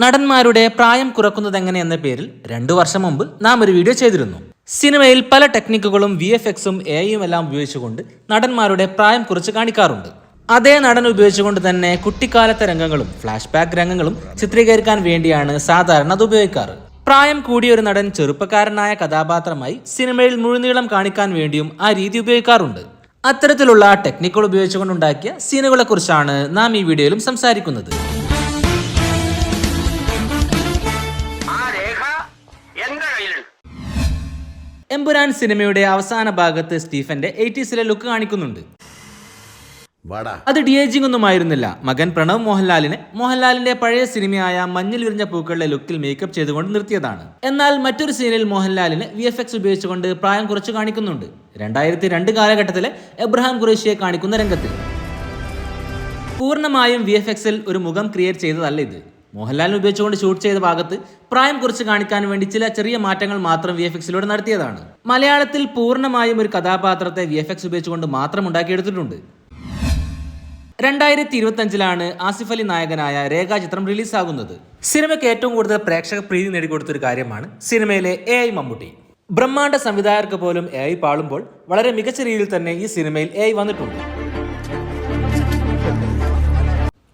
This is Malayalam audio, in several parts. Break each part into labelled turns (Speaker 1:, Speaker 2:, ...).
Speaker 1: നടന്മാരുടെ പ്രായം കുറക്കുന്നതെങ്ങനെ എന്ന പേരിൽ 2 വർഷം മുമ്പ് നാം ഒരു വീഡിയോ ചെയ്തിരുന്നു. സിനിമയിൽ പല ടെക്നിക്കുകളും VFXും AIയും എല്ലാം ഉപയോഗിച്ചുകൊണ്ട് നടന്മാരുടെ പ്രായം കുറച്ച് കാണിക്കാറുണ്ട്. അതേ നടൻ ഉപയോഗിച്ചുകൊണ്ട് തന്നെ കുട്ടിക്കാലത്തെ രംഗങ്ങളും ഫ്ലാഷ് ബാക്ക് രംഗങ്ങളും ചിത്രീകരിക്കാൻ വേണ്ടിയാണ് സാധാരണ അത് ഉപയോഗിക്കാറ്. പ്രായം കൂടിയ ഒരു നടൻ ചെറുപ്പക്കാരനായ കഥാപാത്രമായി സിനിമയിൽ മുഴുനീളം കാണിക്കാൻ വേണ്ടിയും ആ രീതി ഉപയോഗിക്കാറുണ്ട്. അത്തരത്തിലുള്ള ടെക്നിക്കുകൾ ഉപയോഗിച്ചുകൊണ്ടുണ്ടാക്കിയ സീനുകളെ കുറിച്ചാണ് നാം ഈ വീഡിയോയിലും സംസാരിക്കുന്നത്. എമ്പുരാൻ സിനിമയുടെ അവസാന ഭാഗത്ത് സ്റ്റീഫന്റെ 80s ലുക്ക് കാണിക്കുന്നുണ്ട്. അത് ഡിയേജിംഗ് ഒന്നും ആയിരുന്നില്ല. മകൻ പ്രണവ് മോഹൻലാലിന്റെ പഴയ സിനിമയായ മഞ്ഞിൽ വിരിഞ്ഞ പൂക്കളുടെ ലുക്കിൽ മേക്കപ്പ് ചെയ്തുകൊണ്ട് നിർത്തിയതാണ്. എന്നാൽ മറ്റൊരു സീനിൽ മോഹൻലാലിന് VFX ഉപയോഗിച്ചുകൊണ്ട് പ്രായം കുറച്ച് കാണിക്കുന്നുണ്ട്. 2002 കാലഘട്ടത്തിലെ എബ്രഹാം ഖുറേഷിയെ കാണിക്കുന്ന രംഗത്തിൽ പൂർണ്ണമായും VFXൽ ഒരു മുഖം ക്രിയേറ്റ് ചെയ്തതല്ല ഇത്. മോഹൻലാലിനെ ഉപയോഗിച്ചുകൊണ്ട് ഷൂട്ട് ചെയ്ത ഭാഗത്ത് പ്രായം കുറച്ച് കാണിക്കാൻ വേണ്ടി ചില ചെറിയ മാറ്റങ്ങൾ മാത്രം VFXലൂടെ നടത്തിയതാണ്. മലയാളത്തിൽ പൂർണ്ണമായും ഒരു കഥാപാത്രത്തെ VFX ഉപയോഗിച്ചുകൊണ്ട് മാത്രം ഉണ്ടാക്കിയെടുത്തിട്ടുണ്ട്. 2025 ആസിഫ് അലി നായകനായ രേഖ ചിത്രം റിലീസാകുന്നത്. സിനിമയ്ക്ക് ഏറ്റവും കൂടുതൽ പ്രേക്ഷക പ്രീതി നേടിക്കൊടുത്തൊരു കാര്യമാണ് സിനിമയിലെ AI മമ്മൂട്ടി. ബ്രഹ്മാണ്ഡ സംവിധായകർക്ക് പോലും AI പാളുമ്പോൾ വളരെ മികച്ച രീതിയിൽ തന്നെ ഈ സിനിമയിൽ AI വന്നിട്ടുണ്ട്.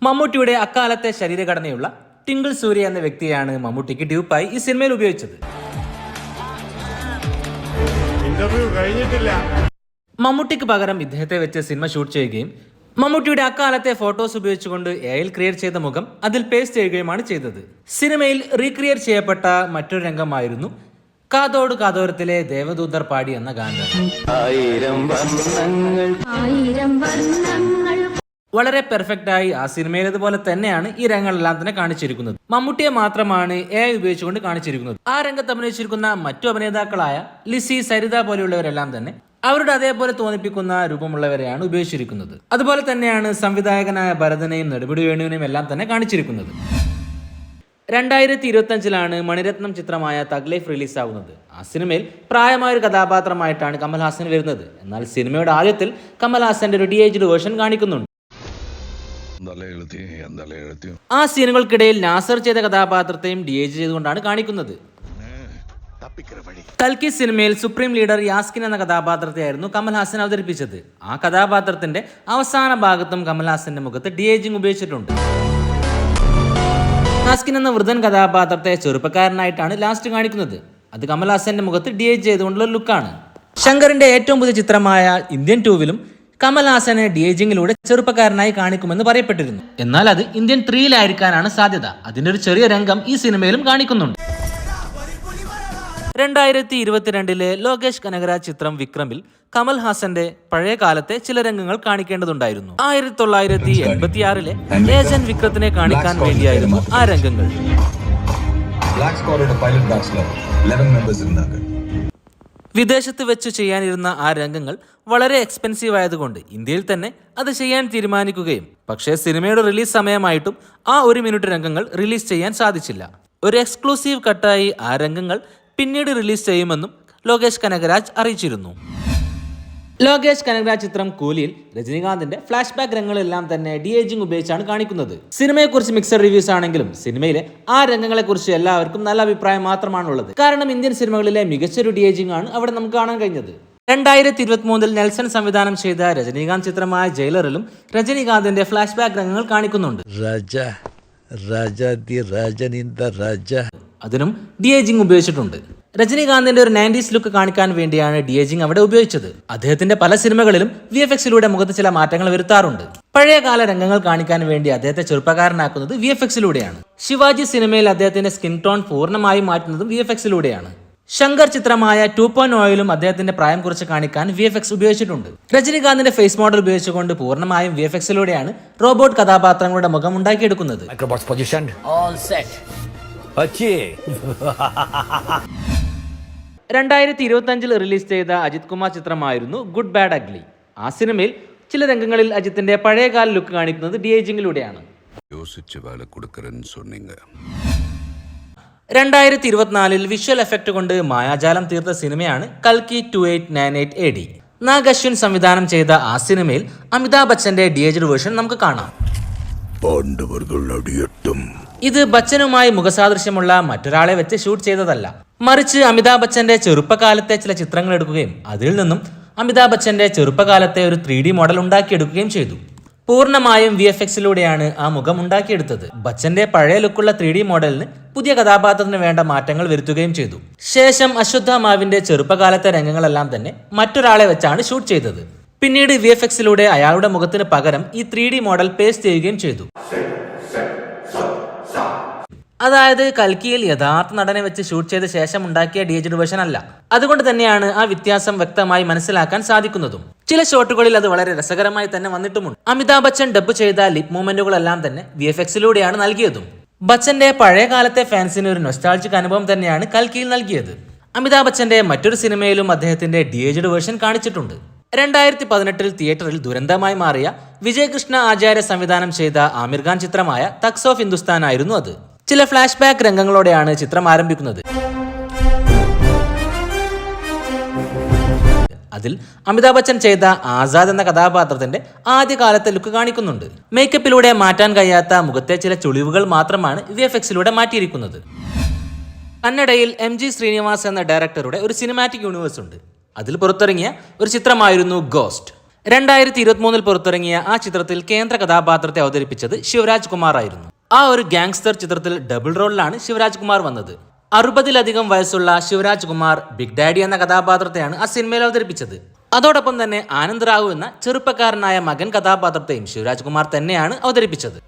Speaker 1: മമ്മൂട്ടിയുടെ അക്കാലത്തെ ശരീരഘടനയുള്ള ടിങ്കിൾ സൂര്യ എന്ന വ്യക്തിയാണ് മമ്മൂട്ടിക്ക് ഡ്യൂപ്പായി ഈ സിനിമയിൽ ഉപയോഗിച്ചത്. മമ്മൂട്ടിക്ക് പകരം ഇദ്ദേഹത്തെ വെച്ച് സിനിമ ഷൂട്ട് ചെയ്യുകയും മമ്മൂട്ടിയുടെ അക്കാലത്തെ ഫോട്ടോസ് ഉപയോഗിച്ചുകൊണ്ട് AI ക്രിയേറ്റ് ചെയ്ത മുഖം അതിൽ പേസ്റ്റ് ചെയ്യുകയുമാണ് ചെയ്തത്. സിനിമയിൽ റീക്രിയേറ്റ് ചെയ്യപ്പെട്ട മറ്റൊരു രംഗമായിരുന്നു കാതോട് കാതോരത്തിലെ ദേവദൂതർ പാടി എന്ന ഗാനം. വളരെ പെർഫെക്റ്റായി ആ സിനിമയിലേതുപോലെ തന്നെയാണ് ഈ രംഗങ്ങളെല്ലാം തന്നെ കാണിച്ചിരിക്കുന്നത്. മമ്മൂട്ടിയെ മാത്രമാണ് AI ഉപയോഗിച്ചുകൊണ്ട് കാണിച്ചിരിക്കുന്നത്. ആ രംഗത്ത് അഭിനയിച്ചിരിക്കുന്ന മറ്റു അഭിനേതാക്കളായ ലിസി, സരിത പോലെയുള്ളവരെല്ലാം തന്നെ അവരുടെ അതേപോലെ തോന്നിപ്പിക്കുന്ന രൂപമുള്ളവരെയാണ് ഉപയോഗിച്ചിരിക്കുന്നത്. അതുപോലെ തന്നെയാണ് സംവിധായകനായ ഭരതനെയും നെടുമുടി വേണുവിനെയും എല്ലാം തന്നെ കാണിച്ചിരിക്കുന്നത്. 2025 മണിരത്നം ചിത്രമായ തഗ് ലൈഫ് റിലീസാകുന്നത്. ആ സിനിമയിൽ പ്രായമായ ഒരു കഥാപാത്രമായിട്ടാണ് കമൽഹാസൻ വരുന്നത്. എന്നാൽ സിനിമയുടെ ആദ്യത്തിൽ കമൽഹാസന്റെ ഒരു DAGed വേർഷൻ കാണിക്കുന്നുണ്ട്. ആ സീനുകൾക്കിടയിൽ നാസർ ചെയ്ത കഥാപാത്രത്തെയും DAG ചെയ്തുകൊണ്ടാണ് കാണിക്കുന്നത്. കൽക്കി സിനിമയിൽ സുപ്രീം ലീഡർ യാസ്കിൻ എന്ന കഥാപാത്രത്തെയായിരുന്നു കമൽഹാസൻ അവതരിപ്പിച്ചത്. ആ കഥാപാത്രത്തിന്റെ അവസാന ഭാഗത്തും കമൽഹാസന്റെ മുഖത്ത് DAGing ഉപയോഗിച്ചിട്ടുണ്ട്. യാസ്കിൻ എന്ന വൃദ്ധൻ കഥാപാത്രത്തെ ചെറുപ്പക്കാരനായിട്ടാണ് ലാസ്റ്റ് കാണിക്കുന്നത്. അത് കമൽഹാസന്റെ മുഖത്ത് DAG ചെയ്തുകൊണ്ടുള്ള ലുക്കാണ്. ശങ്കറിന്റെ ഏറ്റവും പുതിയ ചിത്രമായ ഇന്ത്യൻ 2വിലും കമൽഹാസനെ DAGിങ്ങിലൂടെ ചെറുപ്പക്കാരനായി കാണിക്കുമെന്ന് പറയപ്പെട്ടിരുന്നു. എന്നാൽ അത് ഇന്ത്യൻ 3ലായിരിക്കാനാണ് സാധ്യത. അതിന്റെ ഒരു ചെറിയ രംഗം ഈ സിനിമയിലും കാണിക്കുന്നുണ്ട്. 2022 ലോകേഷ് കനകരാജ് ചിത്രം വിക്രമിൽ കമൽഹാസന്റെ പഴയ കാലത്തെ ചില രംഗങ്ങൾ കാണിക്കേണ്ടതുണ്ടായിരുന്നു. 1986 ഏജന്റ് വിക്രത്തിനെ കാണിക്കാൻ വേണ്ടിയായിരുന്നു ആ രംഗങ്ങൾ. വിദേശത്ത് വെച്ച് ചെയ്യാനിരുന്ന ആ രംഗങ്ങൾ വളരെ എക്സ്പെൻസീവ് ആയതുകൊണ്ട് ഇന്ത്യയിൽ തന്നെ അത് ചെയ്യാൻ തീരുമാനിക്കുകയും പക്ഷേ സിനിമയുടെ റിലീസ് സമയമായിട്ടും ആ 1 മിനിറ്റ് രംഗങ്ങൾ റിലീസ് ചെയ്യാൻ സാധിച്ചില്ല. ഒരു എക്സ്ക്ലൂസീവ് കട്ടായി ആ രംഗങ്ങൾ പിന്നീട് റിലീസ് ചെയ്യുമെന്നും ലോകേഷ് കനകരാജ് അറിയിച്ചിരുന്നു. ലോകേഷ് കനകരാജ് ചിത്രം കൂലിയിൽ രജനീകാന്തിന്റെ ഫ്ലാഷ് ബാക്ക് രംഗങ്ങളെല്ലാം തന്നെ DAGing ഉപയോഗിച്ചാണ് കാണിക്കുന്നത്. സിനിമയെക്കുറിച്ച് മിക്സഡ് റിവ്യൂസ് ആണെങ്കിലും സിനിമയിലെ ആ രംഗങ്ങളെക്കുറിച്ച് എല്ലാവർക്കും നല്ല അഭിപ്രായം മാത്രമാണുള്ളത്. കാരണം ഇന്ത്യൻ സിനിമകളിലെ മികച്ചൊരു DAGing ആണ് അവിടെ നമുക്ക് കാണാൻ കഴിഞ്ഞത്. 2023 നെൽസൺ സംവിധാനം ചെയ്ത രജനീകാന്ത് ചിത്രമായ ജയിലറിലും രജനീകാന്തിന്റെ ഫ്ലാഷ് ബാക്ക് രംഗങ്ങൾ കാണിക്കുന്നുണ്ട്. അതിനും DAGing ഉപയോഗിച്ചിട്ടുണ്ട്. രജനീകാന്തിന്റെ ഒരു 90s ലുക്ക് കാണിക്കാൻ വേണ്ടിയാണ് DAGing അവിടെ ഉപയോഗിച്ചത്. അദ്ദേഹത്തിന്റെ പല സിനിമകളിലും VFXലൂടെ മുഖത്ത് ചില മാറ്റങ്ങൾ വരുത്താറുണ്ട്. പഴയകാല രംഗങ്ങൾ കാണിക്കാൻ വേണ്ടി അദ്ദേഹത്തെ ചെറുപ്പക്കാരനാക്കുന്നത് VFXലൂടെയാണ്. ശിവാജി സിനിമയിൽ അദ്ദേഹത്തിന്റെ സ്കിൻ ടോൺ പൂർണ്ണമായും മാറ്റുന്നതും VFXലൂടെയാണ്. ശങ്കർ ചിത്രമായ 2.0ലും അദ്ദേഹത്തിന്റെ പ്രായം കുറച്ച് കാണിക്കാൻ VFX ഉപയോഗിച്ചിട്ടുണ്ട്. രജനീകാന്തിന്റെ ഫേസ് മോഡൽ ഉപയോഗിച്ചുകൊണ്ട് പൂർണ്ണമായും VFXലൂടെയാണ് റോബോട്ട് കഥാപാത്രങ്ങളുടെ മുഖം ഉണ്ടാക്കിയെടുക്കുന്നത്. 2025 റിലീസ് ചെയ്ത അജിത് കുമാർ ചിത്രമായിരുന്നു ഗുഡ് ബാഡ് അഗ്ലി. ആ സിനിമയിൽ ചില രംഗങ്ങളിൽ അജിത്തിന്റെ പഴയകാല ലുക്ക് കാണിക്കുന്നത് DAGിങ്ങിലൂടെയാണ്. 2024 വിഷ്വൽ എഫക്റ്റ് കൊണ്ട് മായാജാലം തീർത്ത സിനിമയാണ് കൽക്കി 2898 AD. നാഗ് അശ്വിൻ സംവിധാനം ചെയ്ത ആ സിനിമയിൽ അമിതാഭ് ബച്ചന്റെ DAGed വേർഷൻ നമുക്ക് കാണാം. ഇത് ബച്ചനുമായി മുഖസാദൃശ്യമുള്ള മറ്റൊരാളെ വെച്ച് ഷൂട്ട് ചെയ്തതല്ല, മറിച്ച് അമിതാഭ് ബച്ചന്റെ ചെറുപ്പകാലത്തെ ചില ചിത്രങ്ങൾ എടുക്കുകയും അതിൽ നിന്നും അമിതാഭ് ബച്ചന്റെ ചെറുപ്പകാലത്തെ ഒരു 3D മോഡൽ ഉണ്ടാക്കിയെടുക്കുകയും ചെയ്തു. പൂർണ്ണമായും VFXിലൂടെയാണ് ആ മുഖം ഉണ്ടാക്കിയെടുത്തത്. ബച്ചന്റെ പഴയ ലുക്കുള്ള 3D മോഡലിന് പുതിയ കഥാപാത്രത്തിന് വേണ്ട മാറ്റങ്ങൾ വരുത്തുകയും ചെയ്തു. ശേഷം അശ്വത്ഥാമാവിന്റെ ചെറുപ്പകാലത്തെ രംഗങ്ങളെല്ലാം തന്നെ മറ്റൊരാളെ വെച്ചാണ് ഷൂട്ട് ചെയ്തത്. പിന്നീട് VFXിലൂടെ അയാളുടെ മുഖത്തിന് പകരം ഈ 3D മോഡൽ പേസ്റ്റ് ചെയ്യുകയും ചെയ്തു. അതായത് കൽക്കിയിൽ യഥാർത്ഥ നടനെ വെച്ച് ഷൂട്ട് ചെയ്ത ശേഷം ഉണ്ടാക്കിയ DHD വേർഷൻ അല്ല. അതുകൊണ്ട് തന്നെയാണ് ആ വ്യത്യാസം വ്യക്തമായി മനസ്സിലാക്കാൻ സാധിക്കുന്നതും. ചില ഷോട്ടുകളിൽ അത് വളരെ രസകരമായി തന്നെ വന്നിട്ടുമുണ്ട്. അമിതാഭ് ബച്ചൻ ഡബ് ചെയ്ത ലിപ് മൂവ്മെന്റുകളെല്ലാം തന്നെ VFXിലൂടെയാണ് നൽകിയതും. ബച്ചന്റെ പഴയ കാലത്തെ ഫാൻസിന് ഒരു നൊസ്റ്റാൾജിക് അനുഭവം തന്നെയാണ് കൽക്കിയിൽ നൽകിയത്. അമിതാഭ് ബച്ചന്റെ മറ്റൊരു സിനിമയിലും അദ്ദേഹത്തിന്റെ DHD വേർഷൻ കാണിച്ചിട്ടുണ്ട്. 2018 തിയേറ്ററിൽ ദുരന്തമായി മാറിയ വിജയ് കൃഷ്ണ ആചാര്യ സംവിധാനം ചെയ്ത ആമിർ ഖാൻ ചിത്രമായ തഗ്സ് ഓഫ് ഹിന്ദുസ്ഥാൻ ആയിരുന്നു അത്. ചില ഫ്ലാഷ് ബാക്ക് രംഗങ്ങളോടെയാണ് ചിത്രം ആരംഭിക്കുന്നത്. അതിൽ അമിതാഭ് ബച്ചൻ ചെയ്ത ആസാദ് എന്ന കഥാപാത്രത്തിന്റെ ആദ്യകാലത്തെ ലുക്ക് കാണിക്കുന്നുണ്ട്. മേക്കപ്പിലൂടെ മാറ്റാൻ കഴിയാത്ത മുഖത്തെ ചില ചുളിവുകൾ മാത്രമാണ് VFXിലൂടെ മാറ്റിയിരിക്കുന്നത്. കന്നഡയിൽ MG ശ്രീനിവാസ് എന്ന ഡയറക്ടറുടെ ഒരു സിനിമാറ്റിക് യൂണിവേഴ്സ് ഉണ്ട്. അതിൽ പുറത്തിറങ്ങിയ ഒരു ചിത്രമായിരുന്നു ഗോസ്റ്റ്. 2023 പുറത്തിറങ്ങിയ ആ ചിത്രത്തിൽ കേന്ദ്ര കഥാപാത്രത്തെ അവതരിപ്പിച്ചത് ശിവരാജ് കുമാർ ആയിരുന്നു. ആ ഒരു ഗാങ്സ്റ്റർ ചിത്രത്തിൽ ഡബിൾ റോളിലാണ് ശിവരാജ് കുമാർ വന്നത്. 60-ലധികം വയസ്സുള്ള ശിവരാജ് കുമാർ ബിഗ് ഡാഡി എന്ന കഥാപാത്രത്തെയാണ് ആ സിനിമയിൽ അവതരിപ്പിച്ചത്. അതോടൊപ്പം തന്നെ ആനന്ദ് റാവു എന്ന ചെറുപ്പക്കാരനായ മകൻ കഥാപാത്രത്തെയും ശിവരാജ് കുമാർ തന്നെയാണ് അവതരിപ്പിച്ചത്.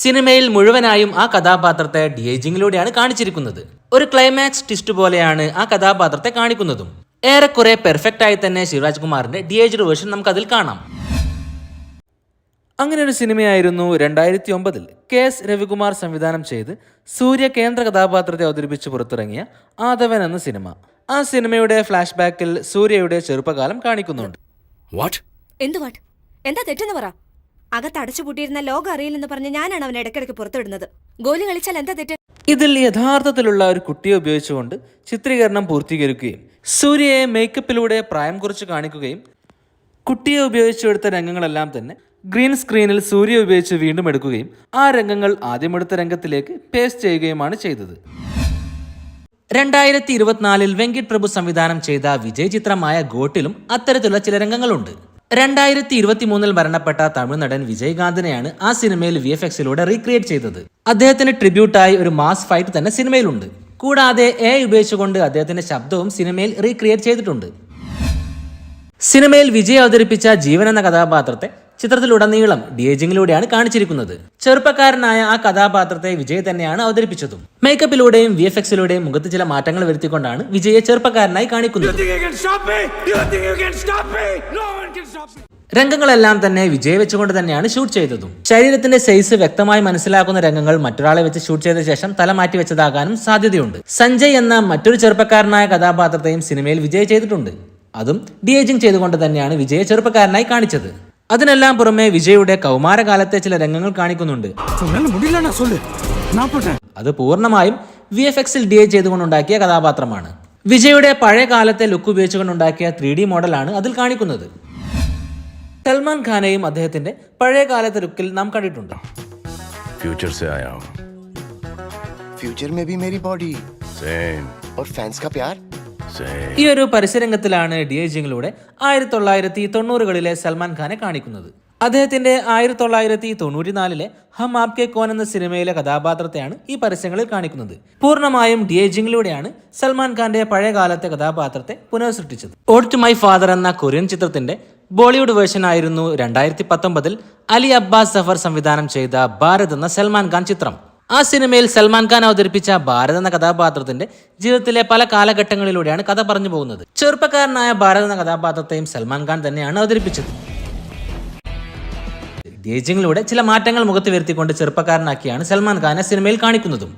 Speaker 1: സിനിമയിൽ മുഴുവനായും ആ കഥാപാത്രത്തെ DHDയിലൂടെയാണ് കാണിച്ചിരിക്കുന്നത്. ഒരു ക്ലൈമാക്സ് ട്വിസ്റ്റ് പോലെയാണ് ആ കഥാപാത്രത്തെ കാണിക്കുന്നതും. ഏറെക്കുറെ പെർഫെക്റ്റ് ആയി തന്നെ ശിവരാജ് കുമാറിന്റെ DHD വേർഷൻ നമുക്ക് അതിൽ കാണാം. അങ്ങനെ ഒരു സിനിമയായിരുന്നു 2009 KS രവികുമാർ സംവിധാനം ചെയ്ത് സൂര്യ കേന്ദ്ര കഥാപാത്രത്തെ അവതരിപ്പിച്ച് പുറത്തിറങ്ങിയ ആദവൻ എന്ന സിനിമ. ആ സിനിമയുടെ ഫ്ലാഷ് ബാക്കിൽ സൂര്യയുടെ ചെറുപ്പകാലം കാണിക്കുന്നുണ്ട്.
Speaker 2: എന്താ തെറ്റെന്ന് പറ. അകത്ത് അടച്ചുപൂട്ടിയിരുന്ന ലോകം അറിയില്ലെന്ന് പറഞ്ഞ് ഞാനാണ് അവനെ ഇടയ്ക്കിടയ്ക്ക് പുറത്തുവിടുന്നത്. ഗോലി കളിച്ചാൽ എന്താ തെറ്റ്?
Speaker 1: ഇതിൽ യഥാർത്ഥത്തിലുള്ള ഒരു കുട്ടിയെ ഉപയോഗിച്ചുകൊണ്ട് ചിത്രീകരണം പൂർത്തീകരിക്കുകയും സൂര്യയെ മേക്കപ്പിലൂടെ പ്രായം കുറിച്ച് കാണിക്കുകയും കുട്ടിയെ ഉപയോഗിച്ചെടുത്ത രംഗങ്ങളെല്ലാം തന്നെ ഗ്രീൻ സ്ക്രീനിൽ സൂര്യ ഉപയോഗിച്ച് വീണ്ടും എടുക്കുകയും ആ രംഗങ്ങൾ ആദ്യമെടുത്ത രംഗത്തിലേക്ക് പേസ്റ്റ് ചെയ്യുകയുമാണ് ചെയ്തത്. 2024 വെങ്കിട്ട് പ്രഭു സംവിധാനം ചെയ്ത വിജയ് ചിത്രമായ ഗോട്ടിലും അത്തരത്തിലുള്ള ചില രംഗങ്ങളുണ്ട്. 2023 മരണപ്പെട്ട തമിഴ് നടൻ വിജയകാന്തിനെയാണ് ആ സിനിമയിൽ VFXിലൂടെ റീക്രിയേറ്റ് ചെയ്തത്. അദ്ദേഹത്തിന് ട്രിബ്യൂട്ടായി ഒരു മാസ് ഫൈറ്റ് തന്നെ സിനിമയിലുണ്ട്. കൂടാതെ AI ഉപയോഗിച്ചുകൊണ്ട് അദ്ദേഹത്തിന്റെ ശബ്ദവും സിനിമയിൽ റീക്രിയേറ്റ് ചെയ്തിട്ടുണ്ട്. സിനിമയിൽ വിജയ് അവതരിപ്പിച്ച ജീവൻ എന്ന കഥാപാത്രത്തെ ചിത്രത്തിലുടനീളം DHDയിലൂടെയാണ് കാണിച്ചിരിക്കുന്നത്. ചെറുപ്പക്കാരനായ ആ കഥാപാത്രത്തെ വിജയ് തന്നെയാണ് അവതരിപ്പിച്ചതും. മേക്കപ്പിലൂടെയും VFXിലൂടെയും മുഖത്ത് ചില മാറ്റങ്ങൾ വരുത്തിക്കൊണ്ടാണ് വിജയെ ചെറുപ്പക്കാരനായി കാണിക്കുന്നത്. രംഗങ്ങളെല്ലാം തന്നെ വിജയ് വെച്ചുകൊണ്ട് തന്നെയാണ് ഷൂട്ട് ചെയ്തതും. ശരീരത്തിന്റെ സൈസ് വ്യക്തമായി മനസ്സിലാക്കുന്ന രംഗങ്ങൾ മറ്റൊരാളെ വെച്ച് ഷൂട്ട് ചെയ്ത ശേഷം തല മാറ്റി വെച്ചതാകാനും സാധ്യതയുണ്ട്. സഞ്ജയ് എന്ന മറ്റൊരു ചെറുപ്പക്കാരനായ കഥാപാത്രത്തെയും സിനിമയിൽ വിജയ് ചെയ്തിട്ടുണ്ട്. അതും DHD ചെയ്തുകൊണ്ട് തന്നെയാണ് വിജയെ ചെറുപ്പക്കാരനായി കാണിച്ചത്. അതിനെല്ലാം പുറമെ വിജയുടെ കൗമാരകാലത്തെ ചില രംഗങ്ങൾ കാണിക്കുന്നുണ്ട്. അത് പൂർണ്ണമായും VFXിൽ DH ചെയ്തുകൊണ്ടുണ്ടാക്കിയ കഥാപാത്രമാണ്. വിജയുടെ പഴയ കാലത്തെ ലുക്ക് ഉപയോഗിച്ചുകൊണ്ടുണ്ടാക്കിയ 3D മോഡലാണ് അതിൽ കാണിക്കുന്നത്. സൽമാൻ ഖാനെയും അദ്ദേഹത്തിന്റെ പഴയ കാലത്തെ ലുക്കിൽ നാം കണ്ടിട്ടുണ്ട്. ഈ ഒരു പരസ്യരംഗത്തിലാണ് DHDയിലൂടെ 1990കളിലെ സൽമാൻ ഖാനെ കാണിക്കുന്നത്. അദ്ദേഹത്തിന്റെ 1994 ഹം ആപ്കെ കോൻ എന്ന സിനിമയിലെ കഥാപാത്രത്തെയാണ് ഈ പരസ്യങ്ങളിൽ കാണിക്കുന്നത്. പൂർണ്ണമായും DHDയിലൂടെയാണ് സൽമാൻ ഖാന്റെ പഴയ കാലത്തെ കഥാപാത്രത്തെ പുനഃസൃഷ്ടിച്ചത്. ഓഡ് ടു മൈ ഫാദർ എന്ന കൊറിയൻ ചിത്രത്തിന്റെ ബോളിവുഡ് വേർഷൻ ആയിരുന്നു 2019 അലി അബ്ബാസ് സഫർ സംവിധാനം ചെയ്ത ഭാരത് എന്ന സൽമാൻ ഖാൻ ചിത്രം. ആ സിനിമയിൽ സൽമാൻ ഖാൻ അവതരിപ്പിച്ച ഭാരത് എന്ന കഥാപാത്രത്തിന്റെ ജീവിതത്തിലെ പല കാലഘട്ടങ്ങളിലൂടെയാണ് കഥ പറഞ്ഞു പോകുന്നത്. ചെറുപ്പക്കാരനായ ഭാരത് എന്ന കഥാപാത്രത്തെയും സൽമാൻ ഖാൻ തന്നെയാണ് അവതരിപ്പിച്ചത്. DHDയിലൂടെ ചില മാറ്റങ്ങൾ മുഖത്ത് വരുത്തിക്കൊണ്ട് ചെറുപ്പക്കാരനാക്കിയാണ് സൽമാൻ ഖാനെ സിനിമയിൽ കാണിക്കുന്നതും.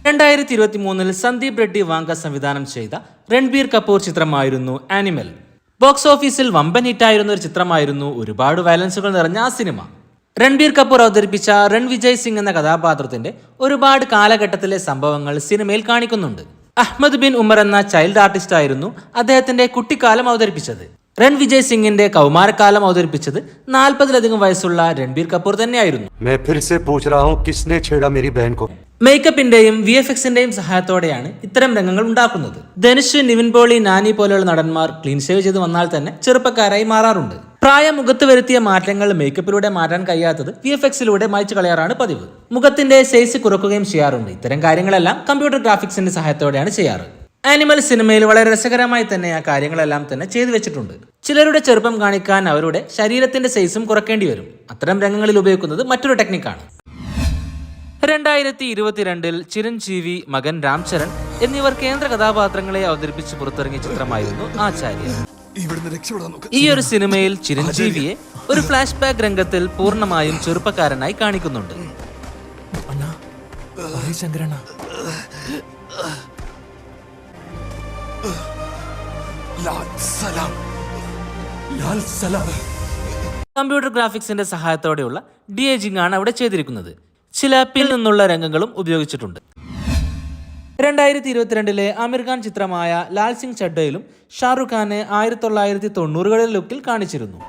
Speaker 1: 2023 സന്ദീപ് റെഡ്ഡി വാങ്ക സംവിധാനം ചെയ്ത രൺബീർ കപൂർ ചിത്രമായിരുന്നു ആനിമൽ. ബോക്സ് ഓഫീസിൽ വമ്പൻ ഹിറ്റായിരുന്ന ഒരു ചിത്രമായിരുന്നു. ഒരുപാട് വയലൻസുകൾ നിറഞ്ഞ ആ സിനിമ. രൺബീർ കപൂർ അവതരിപ്പിച്ച രൺ വിജയ് സിംഗ് എന്ന കഥാപാത്രത്തിന്റെ ഒരുപാട് കാലഘട്ടത്തിലെ സംഭവങ്ങൾ സിനിമയിൽ കാണിക്കുന്നുണ്ട്. അഹ്മദ് ബിൻ ഉമർ എന്ന ചൈൽഡ് ആർട്ടിസ്റ്റ് ആയിരുന്നു അദ്ദേഹത്തിന്റെ കുട്ടിക്കാലം അവതരിപ്പിച്ചത്. രൺവിജയ് സിംഗിന്റെ കൗമാരക്കാലം അവതരിപ്പിച്ചത് 40-ലധികം വയസ്സുള്ള രൺബീർ കപൂർ തന്നെയായിരുന്നു.
Speaker 3: मैं फिर से पूछ रहा हूँ किसने छेड़ा मेरी बहन को?
Speaker 1: മേക്കപ്പിന്റെയും VFXന്റെയും സഹായത്തോടെയാണ് ഇത്തരം രംഗങ്ങൾ ഉണ്ടാക്കുന്നത്. ധനുഷ്, നിവിൻ പോളി, നാനി പോലെയുള്ള നടന്മാർ ക്ലീൻ ഷേവ് ചെയ്ത് വന്നാൽ തന്നെ ചെറുപ്പക്കാരായി മാറാറുണ്ട്. പ്രായം മുഖത്ത് വരുത്തിയ മാറ്റങ്ങൾ മേക്കപ്പിലൂടെ മാറ്റാൻ കഴിയാത്തത് VFXലൂടെ മായ്ച്ചു കളയാറാണ് പതിവ്. മുഖത്തിന്റെ സൈസ് കുറക്കുകയും ചെയ്യാറുണ്ട്. ഇത്തരം കാര്യങ്ങളെല്ലാം കമ്പ്യൂട്ടർ ഗ്രാഫിക്സിന്റെ സഹായത്തോടെയാണ് ചെയ്യാറ്. ആനിമൽ സിനിമയിൽ വളരെ രസകരമായി തന്നെ ആ കാര്യങ്ങളെല്ലാം തന്നെ ചെയ്തു വെച്ചിട്ടുണ്ട്. ചിലരുടെ ചെറുപ്പം കാണിക്കാൻ അവരുടെ ശരീരത്തിന്റെ സൈസും കുറയ്ക്കേണ്ടി വരും. അത്തരം രംഗങ്ങളിൽ ഉപയോഗിക്കുന്നത് മറ്റൊരു ടെക്നിക്കാണ്. 2022-ൽ ചിരഞ്ജീവി, മകൻ രാം ചരൺ എന്നിവർ കേന്ദ്ര കഥാപാത്രങ്ങളെ അവതരിപ്പിച്ച് പുറത്തിറങ്ങിയ ചിത്രമായിരുന്നു ആചാര്യ. ഈ ഒരു സിനിമയിൽ ചിരഞ്ജീവിയെ ഒരു ഫ്ലാഷ് ബാക്ക് രംഗത്തിൽ പൂർണ്ണമായും ചെറുപ്പക്കാരനായി കാണിക്കുന്നുണ്ട്. കമ്പ്യൂട്ടർ ഗ്രാഫിക്സിന്റെ സഹായത്തോടെയുള്ള ഡി-ഏജിംഗ് ആണ് അവിടെ ചെയ്തിരിക്കുന്നത്. ചില പിൽ നിന്നുള്ള രംഗങ്ങളും ഉപയോഗിച്ചിട്ടുണ്ട്. 2022-ലെ ആമിർ ഖാൻ ചിത്രമായ ലാൽ സിംഗ് ചഡ്ഡയിലും ഷാറുഖ് ഖാനെ 1990-കളിലെ ലുക്കിൽ കാണിച്ചിരുന്നു.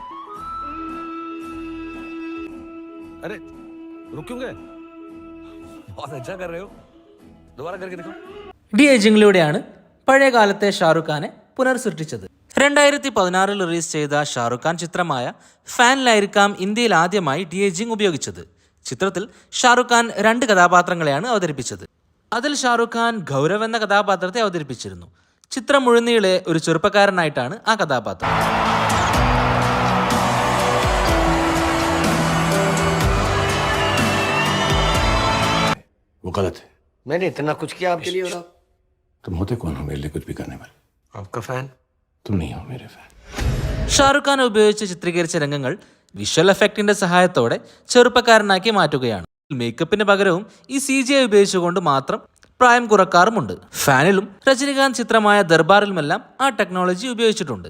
Speaker 1: ഡി-ഏജിംഗിലൂടെയാണ് പഴയ കാലത്തെ ഷാറുഖ് ഖാനെ പുനർസൃഷ്ടിച്ചത്. 2016-ൽ റിലീസ് ചെയ്ത ഷാറുഖ് ഖാൻ ചിത്രമായ ഫാനിലായിരിക്കാം ഇന്ത്യയിൽ ആദ്യമായി ഡി-ഏജിംഗ് ഉപയോഗിച്ചത്. ചിത്രത്തിൽ ഷാറുഖ് ഖാൻ 2 കഥാപാത്രങ്ങളെയാണ് അവതരിപ്പിച്ചത്. അതിൽ ഷാറുഖ് ഖാൻ ഗൗരവ് എന്ന കഥാപാത്രത്തെ അവതരിപ്പിച്ചിരുന്നു. ചിത്രം മുഴുനീളെ ഒരു ചെറുപ്പക്കാരനായിട്ടാണ് ആ കഥാപാത്രം.
Speaker 4: वो गलत है।
Speaker 3: मैंने इतना कुछ किया आपके लिए और आप?
Speaker 4: तुम होते कौन हो मेरे लिए कुछ भी करने वाले?
Speaker 3: आपका फैन?
Speaker 4: तुम नहीं हो मेरे फैन.
Speaker 1: ഷാറുഖ് ഖാൻ ഉപയോഗിച്ച് ചിത്രീകരിച്ച രംഗങ്ങൾ വിഷ്വൽ എഫക്റ്റിന്റെ സഹായത്തോടെ ചെറുപ്പക്കാരനാക്കി മാറ്റുകയാണ്. മേക്കപ്പിന് പകരവും ഈ CGI ഉപയോഗിച്ചുകൊണ്ട് മാത്രം പ്രായം കുറക്കാറുമുണ്ട്. ഫാനിലും രജനികാന്ത് ചിത്രമായ ദർബാറിലുമെല്ലാം ആ ടെക്നോളജി ഉപയോഗിച്ചിട്ടുണ്ട്.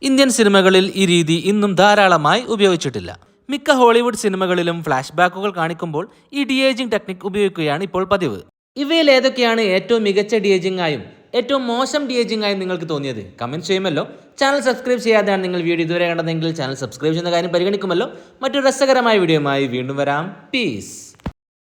Speaker 1: ഇന്ത്യൻ സിനിമകളിൽ ഈ രീതി ഇന്നും ധാരാളമായി ഉപയോഗിച്ചിട്ടില്ല. മിക്ക ഹോളിവുഡ് സിനിമകളിലും ഫ്ലാഷ് ബാക്കുകൾ കാണിക്കുമ്പോൾ ഈ ഡി-ഏജിംഗ് ടെക്നിക് ഉപയോഗിക്കുകയാണ് ഇപ്പോൾ പതിവ്. ഇവയിൽ ഏതൊക്കെയാണ് ഏറ്റവും മികച്ച ഡി-ഏജിംഗ് ആയും ഏറ്റവും മോശം ഡി-ഏജിംഗ് ആയും നിങ്ങൾക്ക് തോന്നിയത്? കമന്റ് ചെയ്യുമല്ലോ. ചാനൽ സബ്സ്ക്രൈബ് ചെയ്യാതെയാണ് നിങ്ങൾ വീഡിയോ ഇതുവരെ കണ്ടതെങ്കിൽ ചാനൽ സബ്സ്ക്രൈബ് ചെയ്യുന്ന കാര്യം പരിഗണിക്കുമല്ലോ. മറ്റൊരു രസകരമായ വീഡിയോയുമായി വീണ്ടും വരാം. പീസ്.